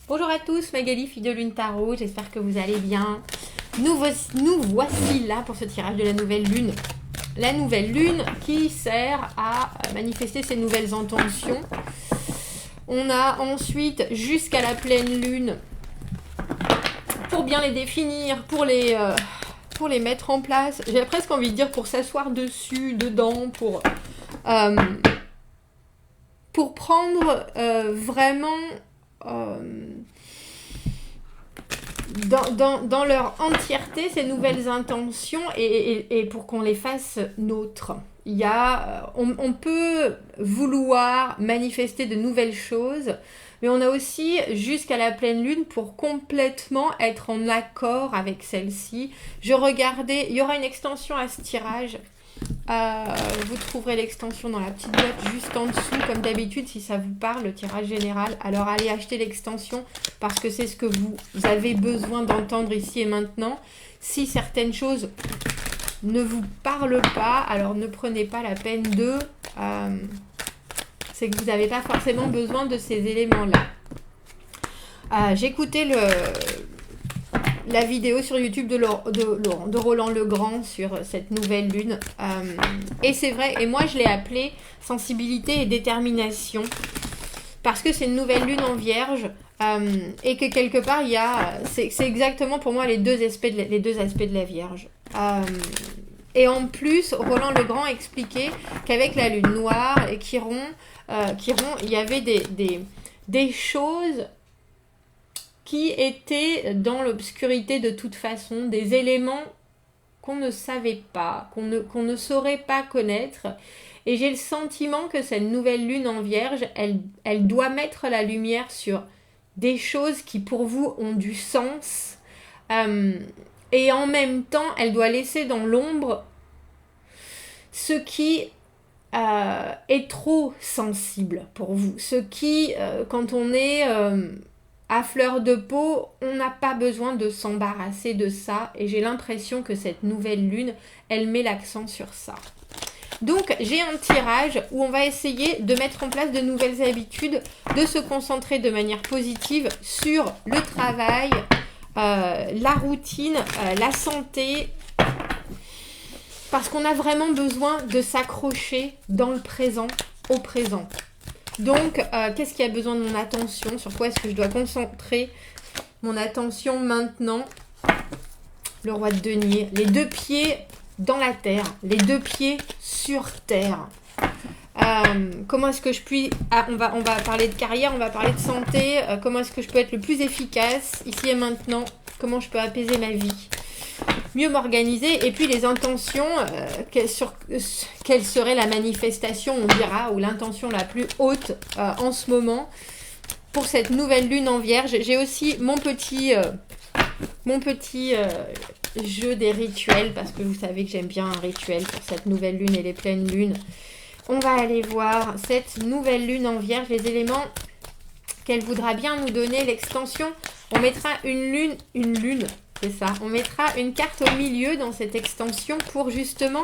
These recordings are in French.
Bonjour à tous, Magali, fille de Lune Tarot, j'espère que vous allez bien. Nous voici là pour ce tirage de la nouvelle lune. La nouvelle lune qui sert à manifester ses nouvelles intentions. On a ensuite jusqu'à la pleine lune pour bien les définir, pour les mettre en place. J'ai presque envie de dire pour s'asseoir dessus, dedans, pour prendre vraiment dans leur entièreté ces nouvelles intentions et pour qu'on les fasse nôtres. On peut vouloir manifester de nouvelles choses, mais on a aussi jusqu'à la pleine lune pour complètement être en accord avec celle-ci. Je regardais, il y aura une extension à ce tirage. Vous trouverez l'extension dans la petite boîte juste en dessous, comme d'habitude. Si ça vous parle, le tirage général, alors allez acheter l'extension parce que c'est ce que vous avez besoin d'entendre ici et maintenant. Si certaines choses ne vous parlent pas, alors ne prenez pas la peine c'est que vous n'avez pas forcément besoin de ces éléments-là. J'écoutais la vidéo sur YouTube de Roland Legrand sur cette nouvelle lune. Et c'est vrai, et moi je l'ai appelée sensibilité et détermination. Parce que c'est une nouvelle lune en vierge. Et que quelque part, c'est exactement pour moi les deux aspects de la vierge. Et en plus, Roland Legrand expliquait qu'avec la lune noire et Chiron, il y avait des choses qui étaient dans l'obscurité de toute façon, des éléments qu'on ne savait pas, qu'on ne saurait pas connaître. Et j'ai le sentiment que cette nouvelle lune en vierge, elle doit mettre la lumière sur des choses qui pour vous ont du sens. Et en même temps, elle doit laisser dans l'ombre ce qui est trop sensible pour vous. Ce qui, quand on est à fleur de peau, on n'a pas besoin de s'embarrasser de ça. Et j'ai l'impression que cette nouvelle lune, elle met l'accent sur ça. Donc, j'ai un tirage où on va essayer de mettre en place de nouvelles habitudes, de se concentrer de manière positive sur le travail, la routine, la santé, parce qu'on a vraiment besoin de s'accrocher dans le présent, au présent. Donc, qu'est-ce qui a besoin de mon attention? Sur quoi est-ce que je dois concentrer mon attention maintenant? Le roi de denier, les deux pieds dans la terre, les deux pieds sur terre. Comment est-ce que je puis... on va parler de carrière, on va parler de santé. Comment est-ce que je peux être le plus efficace ici et maintenant? Comment je peux apaiser ma vie? Mieux m'organiser. Et puis les intentions, quelle serait la manifestation, on dira, ou l'intention la plus haute en ce moment pour cette nouvelle lune en vierge. J'ai aussi mon petit jeu des rituels, parce que vous savez que j'aime bien un rituel pour cette nouvelle lune et les pleines lunes. On va aller voir cette nouvelle lune en vierge, les éléments qu'elle voudra bien nous donner, l'extension. On mettra une lune, c'est ça. On mettra une carte au milieu dans cette extension pour justement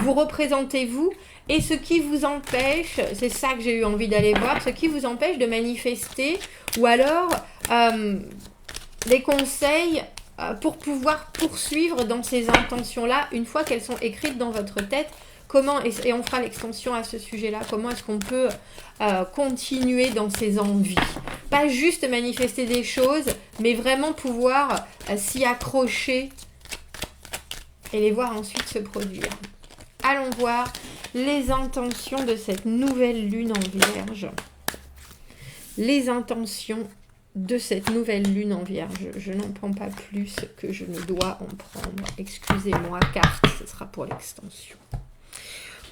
vous représenter vous et ce qui vous empêche, c'est ça que j'ai eu envie d'aller voir, ce qui vous empêche de manifester ou alors des conseils pour pouvoir poursuivre dans ces intentions-là une fois qu'elles sont écrites dans votre tête. Comment, et on fera l'extension à ce sujet-là, comment est-ce qu'on peut continuer dans ses envies? Pas juste manifester des choses, mais vraiment pouvoir s'y accrocher et les voir ensuite se produire. Allons voir les intentions de cette nouvelle lune en vierge. Les intentions de cette nouvelle lune en vierge. Je n'en prends pas plus que je ne dois en prendre. Excusez-moi, carte, ce sera pour l'extension.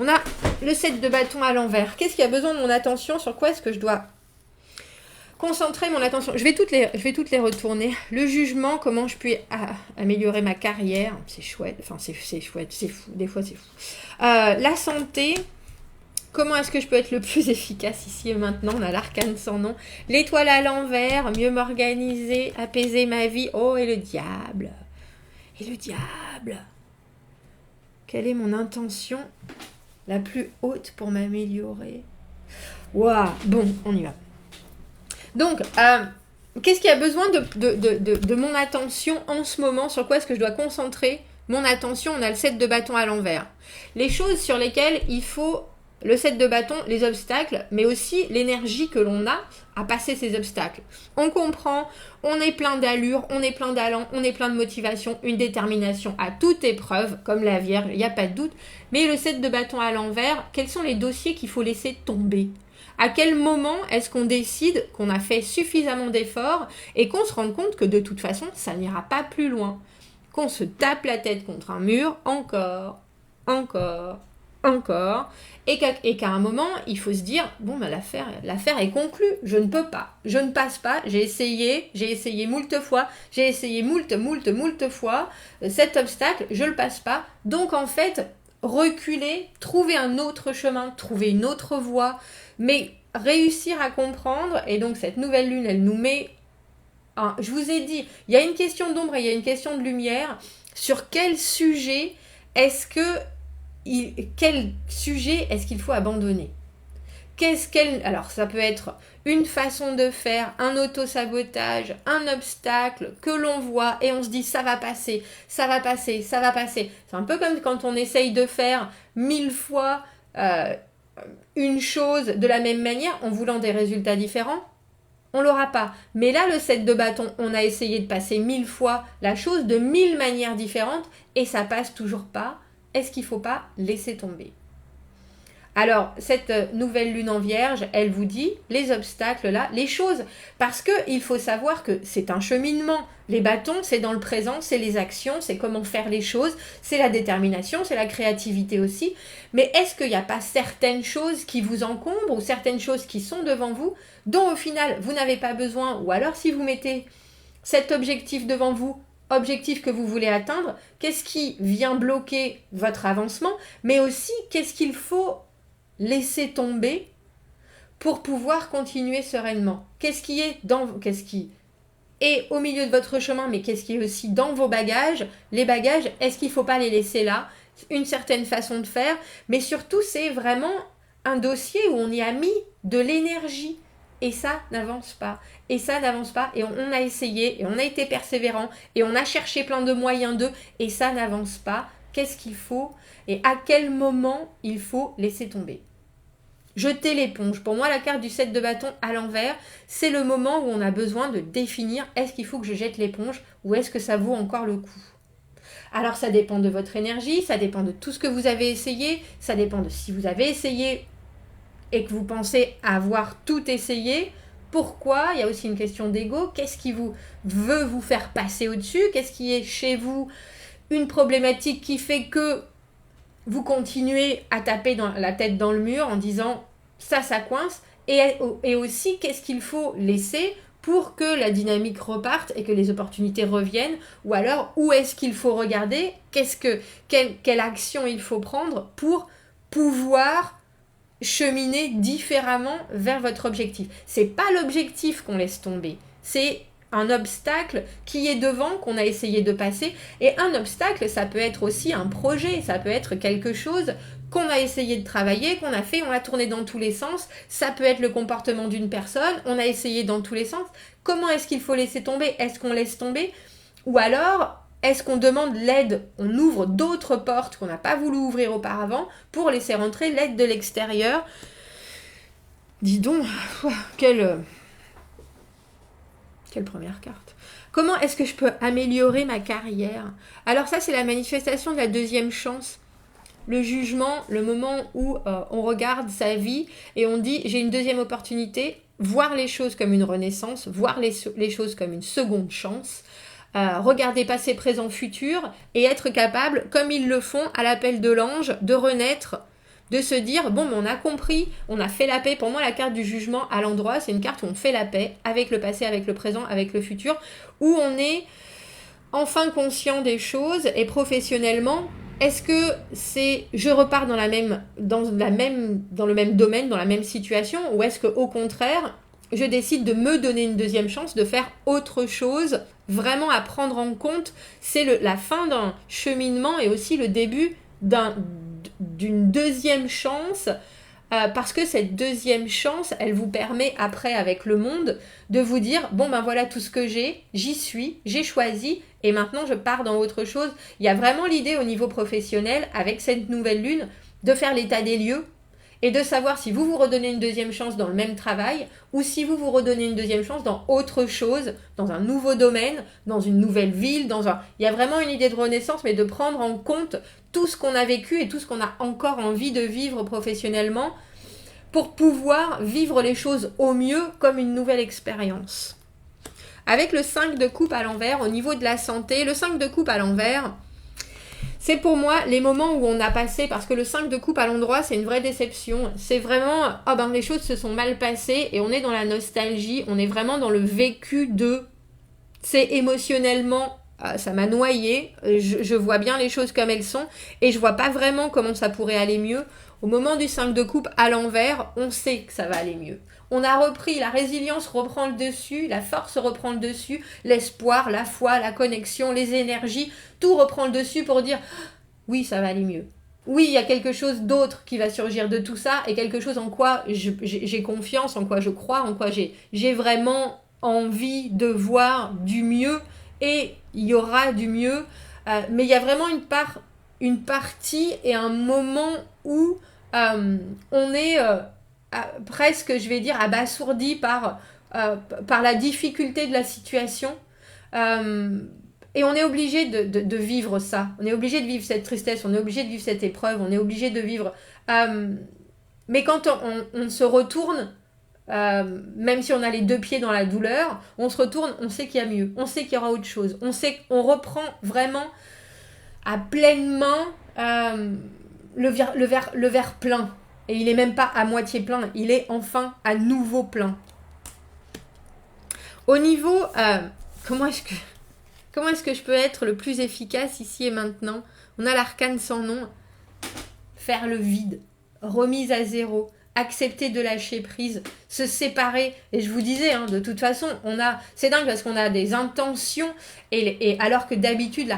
On a le 7 de bâton à l'envers. Qu'est-ce qui a besoin de mon attention? Sur quoi est-ce que je dois concentrer mon attention? Je vais toutes les retourner. Le jugement, comment je puis améliorer ma carrière. C'est chouette. Enfin, c'est chouette, c'est fou. Des fois, c'est fou. La santé. Comment est-ce que je peux être le plus efficace ici et maintenant? On a l'arcane sans nom. L'étoile à l'envers. Mieux m'organiser. Apaiser ma vie. Oh, et le diable. Et le diable. Quelle est mon intention la plus haute pour m'améliorer? Waouh, bon, on y va. Donc, qu'est-ce qui a besoin de mon attention en ce moment? Sur quoi est-ce que je dois concentrer mon attention? On a le 7 de bâton à l'envers. Les choses sur lesquelles il faut le 7 de bâton, les obstacles, mais aussi l'énergie que l'on a à passer ces obstacles. On comprend, on est plein d'allure, on est plein d'allant, on est plein de motivation, une détermination à toute épreuve, comme la Vierge, il n'y a pas de doute. Mais le 7 de bâton à l'envers, quels sont les dossiers qu'il faut laisser tomber? À quel moment est-ce qu'on décide qu'on a fait suffisamment d'efforts et qu'on se rende compte que de toute façon, ça n'ira pas plus loin? Qu'on se tape la tête contre un mur, encore, et qu'à un moment, il faut se dire, bon, ben, l'affaire est conclue, je ne peux pas, je ne passe pas, j'ai essayé moult fois, j'ai essayé moult fois, cet obstacle, je le passe pas, donc en fait, reculer, trouver un autre chemin, trouver une autre voie, mais réussir à comprendre, et donc cette nouvelle lune, elle nous met, je vous ai dit, il y a une question d'ombre et il y a une question de lumière, sur quel sujet est-ce qu'il faut abandonner? Alors ça peut être une façon de faire, un auto-sabotage, un obstacle que l'on voit et on se dit ça va passer. C'est un peu comme quand on essaye de faire 1000 fois une chose de la même manière en voulant des résultats différents. On l'aura pas. Mais là, le 7 de bâton, on a essayé de passer 1000 fois la chose de 1000 manières différentes et ça passe toujours pas. Est-ce qu'il ne faut pas laisser tomber? Alors, cette nouvelle lune en Vierge, elle vous dit les obstacles là, les choses. Parce qu'il faut savoir que c'est un cheminement. Les bâtons, c'est dans le présent, c'est les actions, c'est comment faire les choses, c'est la détermination, c'est la créativité aussi. Mais est-ce qu'il n'y a pas certaines choses qui vous encombrent ou certaines choses qui sont devant vous, dont au final, vous n'avez pas besoin? Ou alors, si vous mettez cet objectif devant vous, objectif que vous voulez atteindre, qu'est-ce qui vient bloquer votre avancement, mais aussi qu'est-ce qu'il faut laisser tomber pour pouvoir continuer sereinement. Qu'est-ce qui est au milieu de votre chemin, mais qu'est-ce qui est aussi dans vos bagages? Les bagages, est-ce qu'il ne faut pas les laisser là? Une certaine façon de faire, mais surtout c'est vraiment un dossier où on y a mis de l'énergie. Et ça n'avance pas. Et on a essayé, et on a été persévérant, et on a cherché plein de moyens et ça n'avance pas. Qu'est-ce qu'il faut? Et à quel moment il faut laisser tomber? Jeter l'éponge. Pour moi, la carte du 7 de bâton à l'envers, c'est le moment où on a besoin de définir est-ce qu'il faut que je jette l'éponge ou est-ce que ça vaut encore le coup? Alors, ça dépend de votre énergie, ça dépend de tout ce que vous avez essayé, ça dépend de si vous avez essayé et que vous pensez avoir tout essayé, pourquoi? Il y a aussi une question d'ego. Qu'est-ce qui veut vous faire passer au-dessus? Qu'est-ce qui est chez vous une problématique qui fait que vous continuez à taper la tête dans le mur en disant ça coince? Et aussi, qu'est-ce qu'il faut laisser pour que la dynamique reparte et que les opportunités reviennent? Ou alors, où est-ce qu'il faut regarder? Quelle action il faut prendre pour pouvoir cheminer différemment vers votre objectif? C'est pas l'objectif qu'on laisse tomber, c'est un obstacle qui est devant, qu'on a essayé de passer. Et un obstacle, ça peut être aussi un projet, ça peut être quelque chose qu'on a essayé de travailler, qu'on a fait, on a tourné dans tous les sens. Ça peut être le comportement d'une personne, on a essayé dans tous les sens. Comment est-ce qu'il faut laisser tomber? Est-ce qu'on laisse tomber? Ou alors, est-ce qu'on demande l'aide? On ouvre d'autres portes qu'on n'a pas voulu ouvrir auparavant pour laisser rentrer l'aide de l'extérieur. Dis donc, quelle première carte. Comment est-ce que je peux améliorer ma carrière? Alors ça, c'est la manifestation de la deuxième chance. Le jugement, le moment où on regarde sa vie et on dit j'ai une deuxième opportunité, voir les choses comme une renaissance, voir les choses comme une seconde chance. Regarder passé, présent, futur et être capable, comme ils le font à l'appel de l'ange, de renaître, de se dire bon, on a compris, on a fait la paix. Pour moi, la carte du jugement à l'endroit, c'est une carte où on fait la paix avec le passé, avec le présent, avec le futur, où on est enfin conscient des choses. Et professionnellement, est-ce que c'est je repars dans le même domaine, dans la même situation, ou est-ce que au contraire je décide de me donner une deuxième chance, de faire autre chose, vraiment à prendre en compte? C'est la fin d'un cheminement et aussi le début d'une deuxième chance parce que cette deuxième chance, elle vous permet après avec le monde de vous dire, bon ben voilà tout ce que j'y suis, j'ai choisi et maintenant je pars dans autre chose. Il y a vraiment l'idée au niveau professionnel avec cette nouvelle lune de faire l'état des lieux et de savoir si vous vous redonnez une deuxième chance dans le même travail ou si vous vous redonnez une deuxième chance dans autre chose, dans un nouveau domaine, dans une nouvelle ville, Il y a vraiment une idée de renaissance, mais de prendre en compte tout ce qu'on a vécu et tout ce qu'on a encore envie de vivre professionnellement pour pouvoir vivre les choses au mieux comme une nouvelle expérience. Avec le 5 de coupe à l'envers, au niveau de la santé, le 5 de coupe à l'envers, c'est pour moi les moments où on a passé, parce que le 5 de coupe à l'endroit, c'est une vraie déception. C'est vraiment, les choses se sont mal passées et on est dans la nostalgie, on est vraiment dans le vécu de... C'est émotionnellement, ça m'a noyé, je vois bien les choses comme elles sont et je vois pas vraiment comment ça pourrait aller mieux. Au moment du 5 de coupe à l'envers, on sait que ça va aller mieux. On a repris, la résilience reprend le dessus, la force reprend le dessus, l'espoir, la foi, la connexion, les énergies, tout reprend le dessus pour dire « oui, ça va aller mieux ». Oui, il y a quelque chose d'autre qui va surgir de tout ça et quelque chose en quoi j'ai confiance, en quoi je crois, en quoi j'ai vraiment envie de voir du mieux et il y aura du mieux. Mais il y a vraiment une partie et un moment où on est... presque, je vais dire, abasourdi par la difficulté de la situation. Et on est obligé de vivre ça. On est obligé de vivre cette tristesse, on est obligé de vivre cette épreuve, on est obligé de vivre... mais quand on se retourne, même si on a les deux pieds dans la douleur, on se retourne, on sait qu'il y a mieux, on sait qu'il y aura autre chose. On sait qu'on reprend vraiment à pleine main le verre plein. Et il n'est même pas à moitié plein, il est enfin à nouveau plein. Au niveau, comment est-ce que je peux être le plus efficace ici et maintenant? On a l'arcane sans nom, faire le vide, remise à zéro, accepter de lâcher prise, se séparer. Et je vous disais, de toute façon, c'est dingue parce qu'on a des intentions, et alors que d'habitude,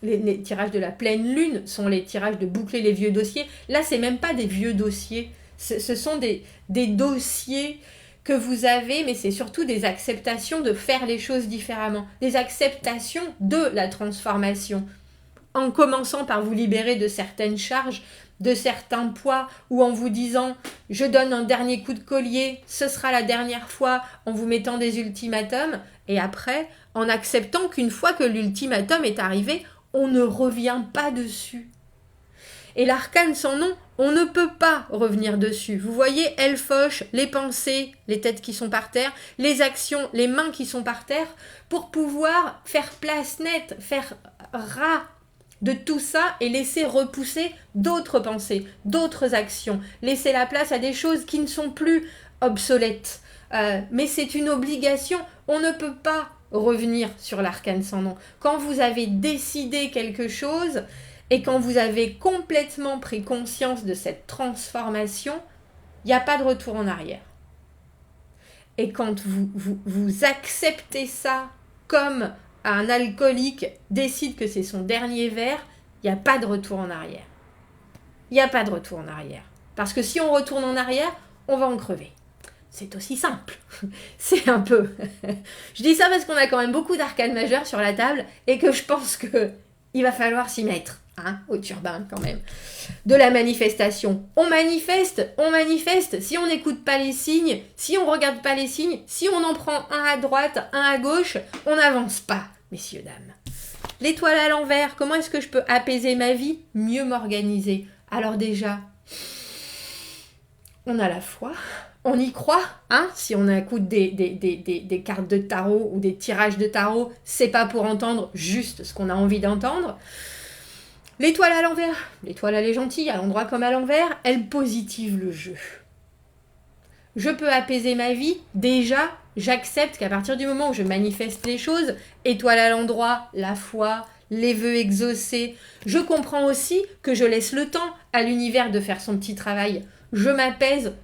les tirages de la pleine lune sont les tirages de boucler les vieux dossiers. Là, c'est même pas des vieux dossiers, ce sont des dossiers que vous avez, mais c'est surtout des acceptations de faire les choses différemment, des acceptations de la transformation, en commençant par vous libérer de certaines charges, de certains poids, ou en vous disant « je donne un dernier coup de collier, ce sera la dernière fois », en vous mettant des ultimatums, et après, en acceptant qu'une fois que l'ultimatum est arrivé, on ne revient pas dessus. Et l'arcane sans nom, on ne peut pas revenir dessus. Vous voyez, elle fauche les pensées, les têtes qui sont par terre, les actions, les mains qui sont par terre, pour pouvoir faire place nette, faire ras de tout ça et laisser repousser d'autres pensées, d'autres actions, laisser la place à des choses qui ne sont plus obsolètes. Mais c'est une obligation, on ne peut pas revenir sur l'arcane sans nom. Quand vous avez décidé quelque chose et quand vous avez complètement pris conscience de cette transformation, il n'y a pas de retour en arrière. Et quand vous acceptez ça comme un alcoolique décide que c'est son dernier verre, il n'y a pas de retour en arrière. Il n'y a pas de retour en arrière. Parce que si on retourne en arrière, on va en crever. C'est aussi simple. C'est un peu... Je dis ça parce qu'on a quand même beaucoup d'arcanes majeures sur la table et que je pense qu'il va falloir s'y mettre, au turbin quand même. De la manifestation. On manifeste. Si on n'écoute pas les signes, si on ne regarde pas les signes, si on en prend un à droite, un à gauche, on n'avance pas, messieurs, dames. L'étoile à l'envers, comment est-ce que je peux apaiser ma vie? Mieux m'organiser. Alors déjà, on a la foi, on y croit, si on écoute des cartes de tarot ou des tirages de tarot, c'est pas pour entendre juste ce qu'on a envie d'entendre. L'étoile à l'envers, l'étoile elle est gentille, à l'endroit comme à l'envers, elle positive le jeu. Je peux apaiser ma vie, déjà, j'accepte qu'à partir du moment où je manifeste les choses, étoile à l'endroit, la foi, les vœux exaucés, je comprends aussi que je laisse le temps à l'univers de faire son petit travail. Je m'apaise,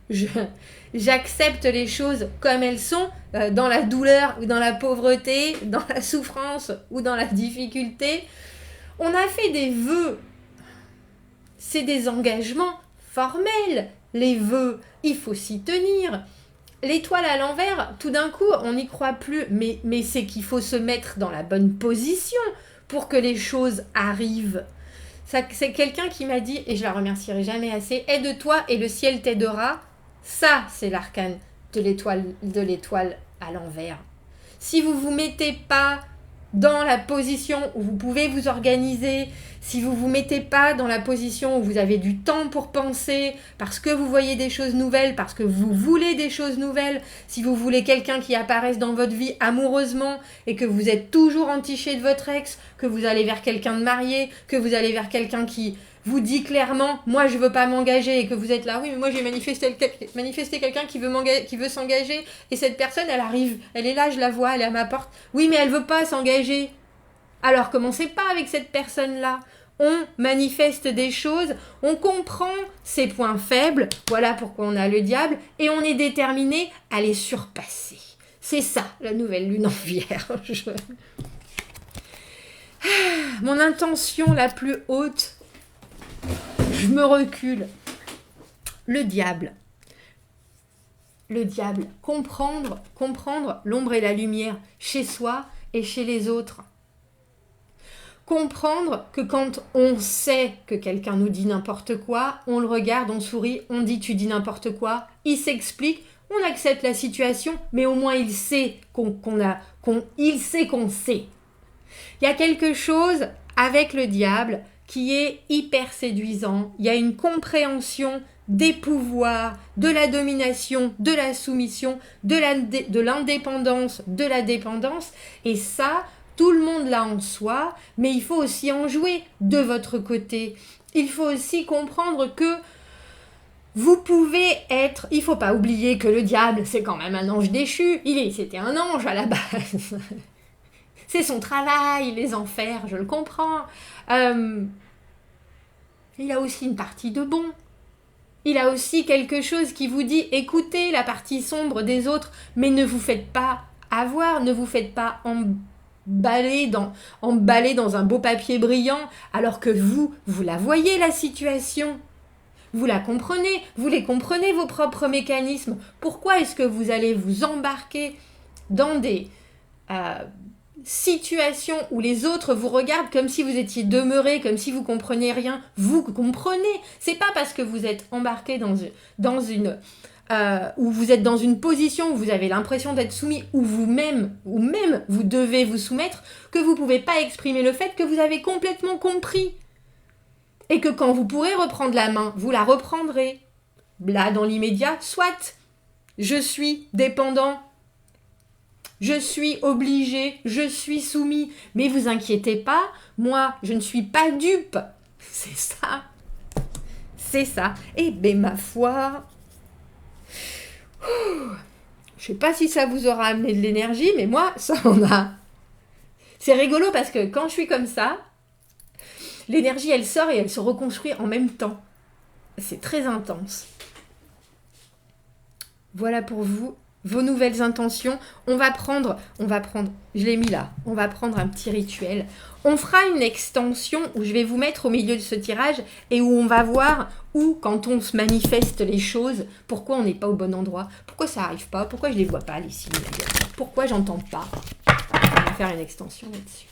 j'accepte les choses comme elles sont, dans la douleur ou dans la pauvreté, dans la souffrance ou dans la difficulté. On a fait des vœux, c'est des engagements formels, Les vœux, il faut s'y tenir. L'étoile à l'envers, tout d'un coup, on n'y croit plus. Mais c'est qu'il faut se mettre dans la bonne position pour que les choses arrivent. C'est quelqu'un qui m'a dit, et je la remercierai jamais assez, aide-toi et le ciel t'aidera. Ça, c'est l'arcane de l'étoile à l'envers. Si vous ne vous mettez pas dans la position où vous pouvez vous organiser, si vous ne vous mettez pas dans la position où vous avez du temps pour penser, parce que vous voyez des choses nouvelles, parce que vous voulez des choses nouvelles, si vous voulez quelqu'un qui apparaisse dans votre vie amoureusement et que vous êtes toujours entiché de votre ex, que vous allez vers quelqu'un de marié, que vous allez vers quelqu'un qui vous dit clairement « moi je veux pas m'engager » et que vous êtes là « oui mais moi j'ai manifesté quelqu'un qui veut s'engager et cette personne elle arrive, elle est là, je la vois, elle est à ma porte, oui mais elle veut pas s'engager ». Alors commencez pas avec cette personne-là. On manifeste des choses, on comprend ses points faibles, voilà pourquoi on a le diable, et on est déterminé à les surpasser. C'est ça, la nouvelle lune en Vierge. Mon intention la plus haute, je me recule. Le diable. Le diable. Comprendre l'ombre et la lumière chez soi et chez les autres. Comprendre que quand on sait que quelqu'un nous dit n'importe quoi, on le regarde, on sourit, on dit tu dis n'importe quoi, il s'explique, on accepte la situation, mais au moins il sait qu'on sait. Il y a quelque chose avec le diable qui est hyper séduisant. Il y a une compréhension des pouvoirs, de la domination, de la soumission, de l'indépendance, de la dépendance. Et ça, tout le monde l'a en soi, mais il faut aussi en jouer de votre côté. Il faut aussi comprendre que vous pouvez être... Il ne faut pas oublier que le diable, c'est quand même un ange déchu. C'était un ange à la base. C'est son travail, les enfers, je le comprends. Il a aussi une partie de bon. Il a aussi quelque chose qui vous dit, écoutez la partie sombre des autres, mais ne vous faites pas avoir, ne vous faites pas emballer dans un beau papier brillant, alors que vous la voyez la situation. Vous la comprenez, vous les comprenez vos propres mécanismes. Pourquoi est-ce que vous allez vous embarquer dans des... situation où les autres vous regardent comme si vous étiez demeuré, comme si vous compreniez rien, vous comprenez. C'est pas parce que vous êtes embarqué où vous êtes dans une position où vous avez l'impression d'être soumis, ou même vous devez vous soumettre, que vous pouvez pas exprimer le fait que vous avez complètement compris. Et que quand vous pourrez reprendre la main, vous la reprendrez. Là, dans l'immédiat, soit je suis dépendant, je suis obligé, je suis soumis. Mais vous inquiétez pas, moi, je ne suis pas dupe. C'est ça. C'est ça. Eh ben, ma foi... Je sais pas si ça vous aura amené de l'énergie, mais moi, ça en a. C'est rigolo parce que quand je suis comme ça, l'énergie, elle sort et elle se reconstruit en même temps. C'est très intense. Voilà pour vous. Vos nouvelles intentions, on va prendre, je l'ai mis là, on va prendre un petit rituel. On fera une extension où je vais vous mettre au milieu de ce tirage et où on va voir où, quand on se manifeste les choses, pourquoi on n'est pas au bon endroit, pourquoi ça n'arrive pas, pourquoi je ne les vois pas les signes d'ailleurs, pourquoi j'entends pas. On va faire une extension là-dessus.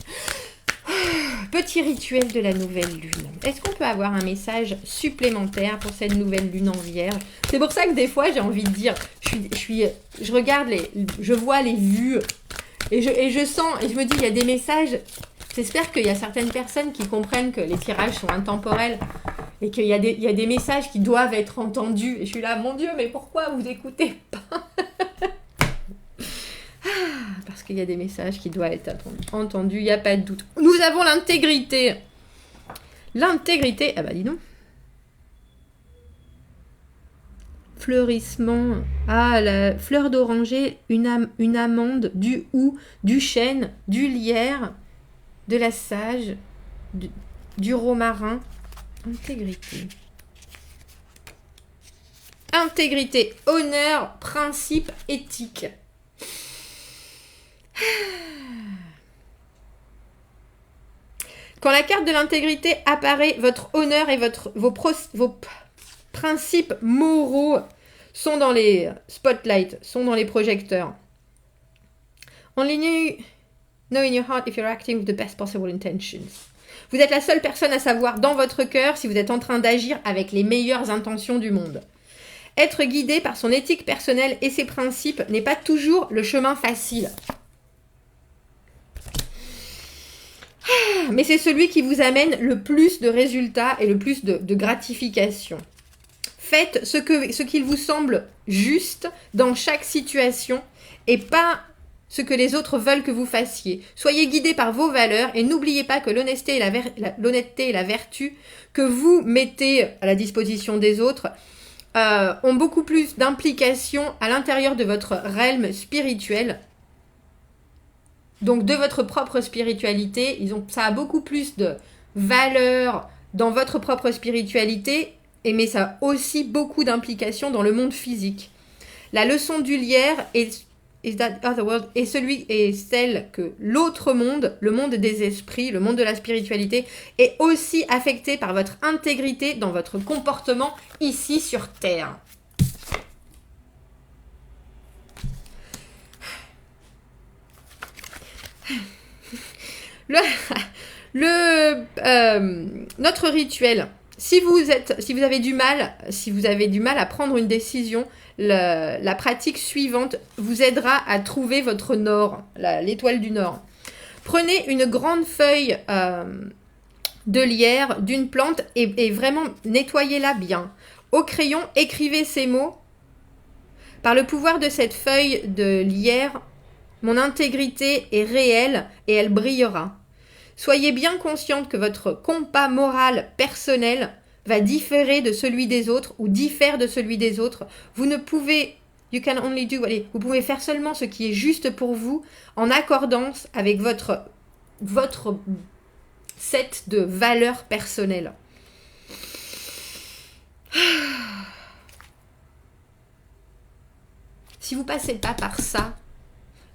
Petit rituel de la nouvelle lune. Est-ce qu'on peut avoir un message supplémentaire pour cette nouvelle lune en Vierge? C'est pour ça que des fois j'ai envie de dire, je regarde je vois les vues et je sens et je me dis il y a des messages. J'espère qu'il y a certaines personnes qui comprennent que les tirages sont intemporels et qu'il y a des messages qui doivent être entendus. Et je suis là, mon Dieu, mais pourquoi vous écoutez pas? Parce qu'il y a des messages qui doivent être entendus, il n'y a pas de doute. Nous avons l'intégrité. L'intégrité, ah bah dis donc. Fleurissement, la fleur d'oranger, une amande, du hou, du chêne, du lierre, de la sage, du romarin. Intégrité. Intégrité, honneur, principe, éthique. Quand la carte de l'intégrité apparaît, votre honneur et vos principes moraux sont dans les spotlights, sont dans les projecteurs. Only know in your heart if you're acting with the best possible intentions. Vous êtes la seule personne à savoir dans votre cœur si vous êtes en train d'agir avec les meilleures intentions du monde. Être guidé par son éthique personnelle et ses principes n'est pas toujours le chemin facile. Mais c'est celui qui vous amène le plus de résultats et le plus de gratification. Faites ce qu'il vous semble juste dans chaque situation et pas ce que les autres veulent que vous fassiez. Soyez guidés par vos valeurs et n'oubliez pas que l'honnêteté et la vertu que vous mettez à la disposition des autres ont beaucoup plus d'implication à l'intérieur de votre realm spirituel. Donc de votre propre spiritualité, ça a beaucoup plus de valeur dans votre propre spiritualité, mais ça a aussi beaucoup d'implications dans le monde physique. La leçon du lierre est celle que l'autre monde, le monde des esprits, le monde de la spiritualité, est aussi affecté par votre intégrité dans votre comportement ici sur Terre. Notre rituel, si vous avez du mal à prendre une décision, la pratique suivante vous aidera à trouver votre nord, l'étoile du nord. Prenez une grande feuille de lierre d'une plante et vraiment nettoyez-la bien. Au crayon, écrivez ces mots. Par le pouvoir de cette feuille de lierre, mon intégrité est réelle et elle brillera. Soyez bien consciente que votre compas moral personnel va différer de celui des autres ou diffère de celui des autres. Vous pouvez faire seulement ce qui est juste pour vous en accordance avec votre set de valeurs personnelles. Si vous passez pas par ça,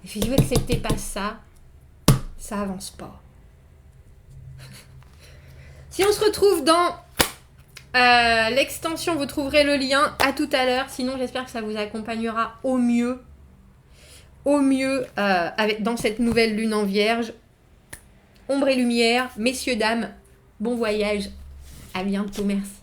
et si vous n'acceptez pas ça, ça avance pas. Si on se retrouve dans l'extension, vous trouverez le lien. À tout à l'heure. Sinon, j'espère que ça vous accompagnera au mieux dans cette nouvelle lune en Vierge. Ombre et lumière, messieurs, dames, bon voyage. À bientôt, merci.